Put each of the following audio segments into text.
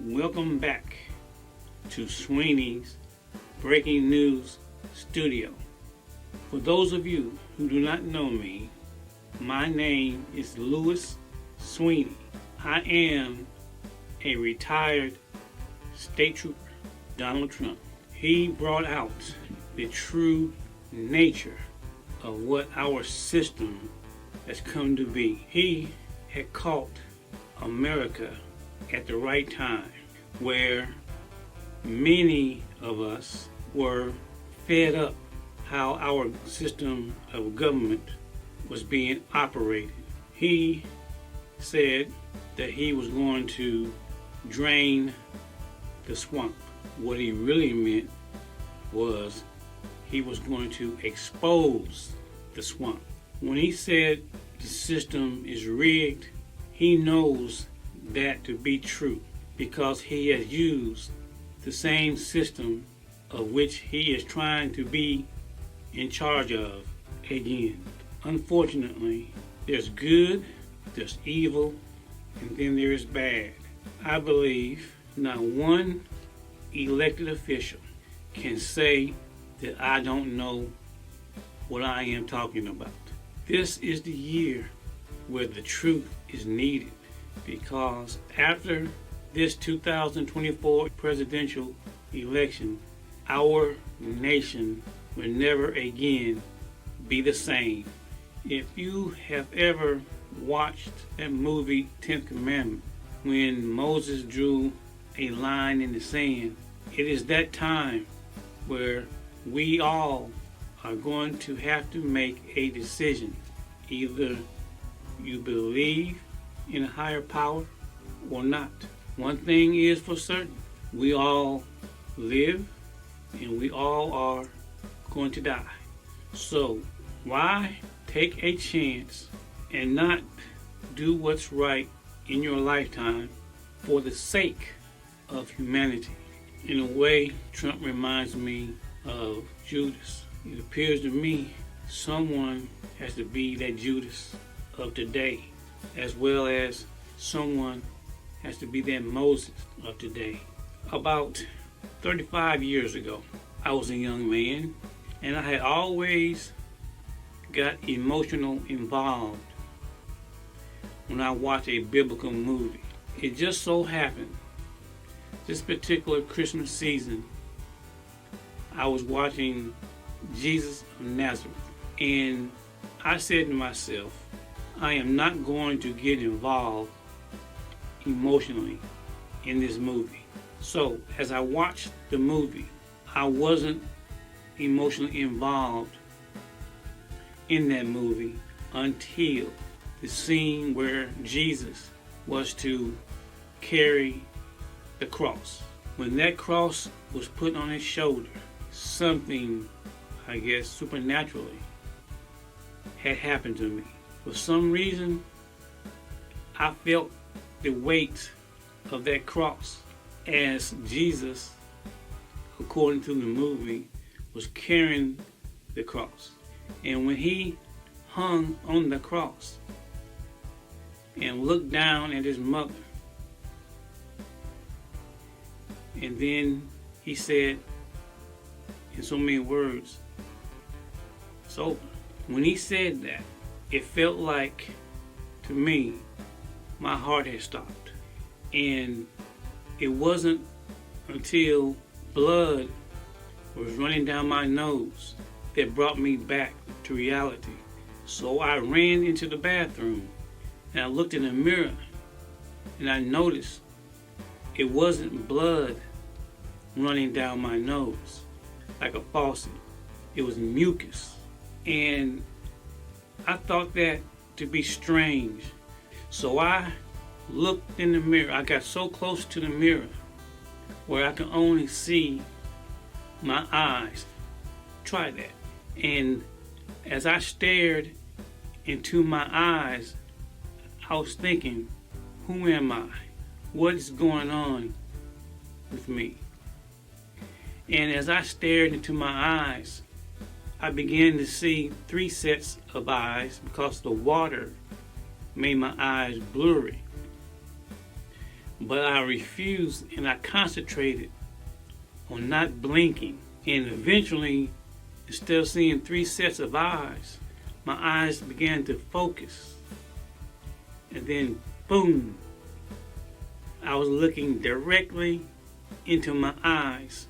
Welcome back to Sweeney's Breaking News Studio. For those of you who do not know me, my name is Louis Sweeney. I am a retired state trooper, Donald Trump. He brought out the true nature of what our system has come to be. He had caught America at the right time, where many of us were fed up how our system of government was being operated. He said that he was going to drain the swamp. What he really meant was he was going to expose the swamp. When he said the system is rigged, he knows that to be true because he has used the same system of which he is trying to be in charge of again. Unfortunately, there's good, there's evil, and then there is bad. I believe not one elected official can say that I don't know what I am talking about. This is the year where the truth is needed, because after this 2024 presidential election, our nation will never again be the same. If you have ever watched that movie 10th Commandment, when Moses drew a line in the sand, it is that time where we all are going to have to make a decision. Either you believe in a higher power or not. One thing is for certain: we all live and we all are going to die. So why take a chance and not do what's right in your lifetime for the sake of humanity? In a way, Trump reminds me of Judas. It appears to me someone has to be that Judas of today, as well as someone has to be that Moses of today. About 35 years ago, I was a young man, and I had always got emotional involved when I watched a biblical movie. It just so happened this particular Christmas season, I was watching Jesus of Nazareth, and I said to myself, I am not going to get involved emotionally in this movie. So as I watched the movie, I wasn't emotionally involved in that movie until the scene where Jesus was to carry the cross. When that cross was put on his shoulder, something, I guess, supernaturally had happened to me. For some reason, I felt the weight of that cross as Jesus, according to the movie, was carrying the cross. And when he hung on the cross and looked down at his mother, and then he said in so many words, "It's over." When he said that, it felt like, to me, my heart had stopped. And it wasn't until blood was running down my nose that brought me back to reality. So I ran into the bathroom and I looked in the mirror and I noticed it wasn't blood running down my nose like a faucet. It was mucus. And I thought that to be strange. So I looked in the mirror. I got so close to the mirror where I could only see my eyes. Try that. And as I stared into my eyes, I was thinking, who am I? What is going on with me? And as I stared into my eyes, I began to see 3 sets of eyes because the water made my eyes blurry. But I refused and I concentrated on not blinking. And eventually, instead of seeing 3 sets of eyes, my eyes began to focus. And then, boom, I was looking directly into my eyes.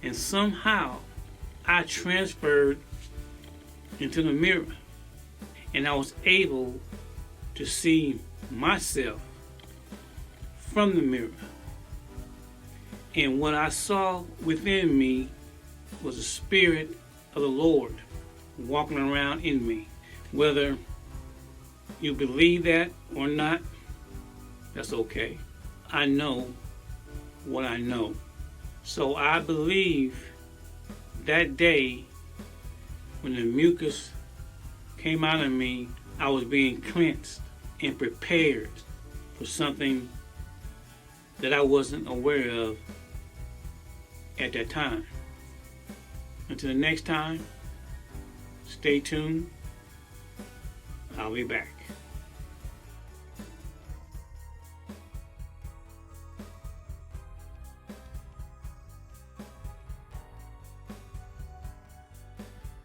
And somehow, I transferred into the mirror. And I was able to see myself from the mirror. And what I saw within me was the Spirit of the Lord walking around in me. Whether you believe that or not, that's okay. I know what I know. So I believe that day when the mucus came out of me, I was being cleansed and prepared for something that I wasn't aware of at that time. Until the next time, stay tuned. I'll be back.